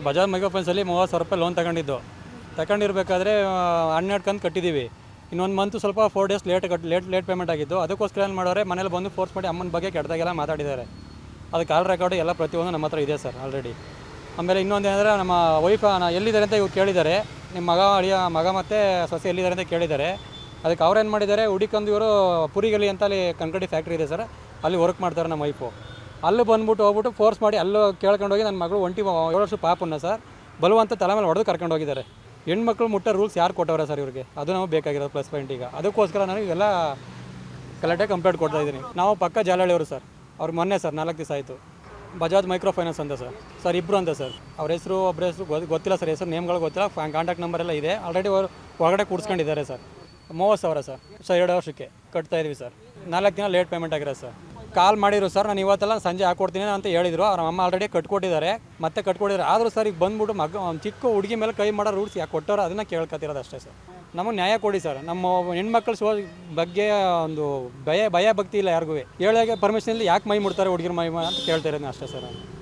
Sir Bajaj micro ಫೈನಾನ್ಸಲ್ಲಿ 30,000 ರೂಪಾಯಿ loan ತಗೊಂಡಿರಬೇಕಾದ್ರೆ 12 ಕಂತು ಕಟ್ಟಿದ್ದೀವಿ. ಇನ್ನೊಂದು ಮಂತು ಸ್ವಲ್ಪ 4 ಡೇಸ್ ಲೇಟ್ ಪೇಮೆಂಟ್ ಆಗಿದ್ದು. ಅದಕ್ಕೋಸ್ಕರ ಏನು ಮಾಡೋರೆ, ಮನೇಲಿ ಬಂದು ಫೋರ್ಸ್ ಮಾಡಿ ಅಮ್ಮನ ಬಗ್ಗೆ ಕೆಟ್ಟದಾಗೆಲ್ಲ ಮಾತಾಡಿದ್ದಾರೆ. ಅದು ಕಾಲ್ ರೆಕಾರ್ಡು ಎಲ್ಲ ಪ್ರತಿಯೊಂದು ನಮ್ಮ ಹತ್ರ ಇದೆ ಸರ್ ಆಲ್ರೆಡಿ. ಆಮೇಲೆ ಇನ್ನೊಂದು ಏನಂದರೆ, ನಮ್ಮ ವೈಫ್ ಎಲ್ಲಿದ್ದಾರೆ ಅಂತ ಇವ್ರು ಕೇಳಿದ್ದಾರೆ. ನಿಮ್ಮ ಮಗ ಮತ್ತು ಸೊಸೆ ಎಲ್ಲಿದ್ದಾರೆ ಅಂತ ಕೇಳಿದ್ದಾರೆ. ಅದಕ್ಕೆ ಅವ್ರೇನು ಮಾಡಿದ್ದಾರೆ, ಹುಡುಕಂದು ಇವರು ಪುರಿಗಲಿ ಅಂತ ಅಲ್ಲಿ ಕನ್ಕಡಿ ಫ್ಯಾಕ್ಟ್ರಿ ಇದೆ ಸರ್, ಅಲ್ಲಿ ವರ್ಕ್ ಮಾಡ್ತಾರೆ ನಮ್ಮ ವೈಫು. ಅಲ್ಲೂ ಹೋಗ್ಬಿಟ್ಟು ಫೋರ್ಸ್ ಮಾಡಿ ಅಲ್ಲೂ ಕೇಳ್ಕೊಂಡೋಗಿ ನನ್ನ ಮಗಳು 7 ವರ್ಷ ಪಾಪನ್ನ ಸರ್ ಬಲವಂತ ತಲೆ ಮೇಲೆ ಹೊಡೆದು ಕರ್ಕೊಂಡು ಹೋಗಿದ್ದಾರೆ. ಹೆಣ್ಮಕ್ಳು ಮುಟ್ಟೋ ರೂಲ್ಸ್ ಯಾರು ಕೊಟ್ಟವ್ರೆ ಸರ್ ಇವ್ರಿಗೆ? ಅದು ನಮಗೆ ಬೇಕಾಗಿರೋದು ಪ್ಲಸ್ ಪಾಯಿಂಟ್. ಈಗ ಅದಕ್ಕೋಸ್ಕರ ನಾನು ಇವೆಲ್ಲ ಕಲೆಕ್ಟಾಗಿ ಕಂಪ್ಲೇಂಟ್ ಕೊಡ್ತಾ ಇದ್ದೀನಿ. ನಾವು ಪಕ್ಕ ಜಾಲಹಳ್ಳಿಯವರು ಸರ್. ಅವ್ರು ಮೊನ್ನೆ ಸರ್ 4 ದಿವಸ ಆಯಿತು. ಬಜಾಜ್ ಮೈಕ್ರೋ ಫೈನಾನ್ಸ್ ಅಂತ ಸರ್ ಇಬ್ಬರು ಅಂತ ಸರ್. ಅವ್ರ ಹೆಸರು ಒಬ್ಬರ ಹೆಸರು ಗೊತ್ತಿಲ್ಲ ಸರ್, ಹೆಸರು ನೇಮ್ಗಳು ಗೊತ್ತಿಲ್ಲ, ಕಾಂಟ್ಯಾಕ್ಟ್ ನಂಬರ್ ಎಲ್ಲ ಇದೆ. ಆಲ್ರೆಡಿ ಅವರು ಹೊರಗಡೆ ಕೂಡಿಸ್ಕೊಂಡಿದ್ದಾರೆ ಸರ್. 30,000 ಸರ್ 2 ವರ್ಷಕ್ಕೆ ಕಟ್ತಾ ಇದೀವಿ ಸರ್. 4 ದಿನ ಲೇಟ್ ಪೇಮೆಂಟ್ ಆಗಿರೋ ಸರ್. ಕಾಲ್ ಮಾಡಿದ್ರು ಸರ್, ನಾನು ಇವತ್ತೆಲ್ಲ ಸಂಜೆ ಹಾಕ್ಕೊಡ್ತೀನಿ ಅಂತ ಹೇಳಿದರು. ಅವ್ರ ಅಮ್ಮ ಆಲ್ರೆಡಿ ಕಟ್ಕೊಟ್ಟಿದ್ದಾರೆ, ಮತ್ತೆ ಕಟ್ಕೊಟ್ಟಿದ್ದಾರೆ. ಆದರೂ ಸರ್ ಈಗ ಬಂದ್ಬಿಟ್ಟು ಚಿಕ್ಕ ಹುಡುಗಿ ಮೇಲೆ ಕೈ ಮಾಡೋ ರೂಲ್ಸ್ ಯಾಕೆ ಕೊಟ್ಟರೋ ಅದನ್ನು ಕೇಳ್ಕೊತಿರೋದು ಅಷ್ಟೇ ಸರ್. ನಮಗೆ ನ್ಯಾಯ ಕೊಡಿ ಸರ್. ನಮ್ಮ ಹೆಣ್ಮಕ್ಳು ಬಗ್ಗೆ ಒಂದು ಭಯ ಭಕ್ತಿ ಇಲ್ಲ ಯಾರಿಗೂ. ಹೇಳಾಗೆ ಪರ್ಮಿಷನಲ್ಲಿ ಯಾಕೆ ಮೈ ಮುಡ್ತಾರೆ ಹುಡುಗಿರು ಮೈ ಅಂತ ಕೇಳ್ತಾ ಇರೋದು ಅಷ್ಟೇ ಸರ್.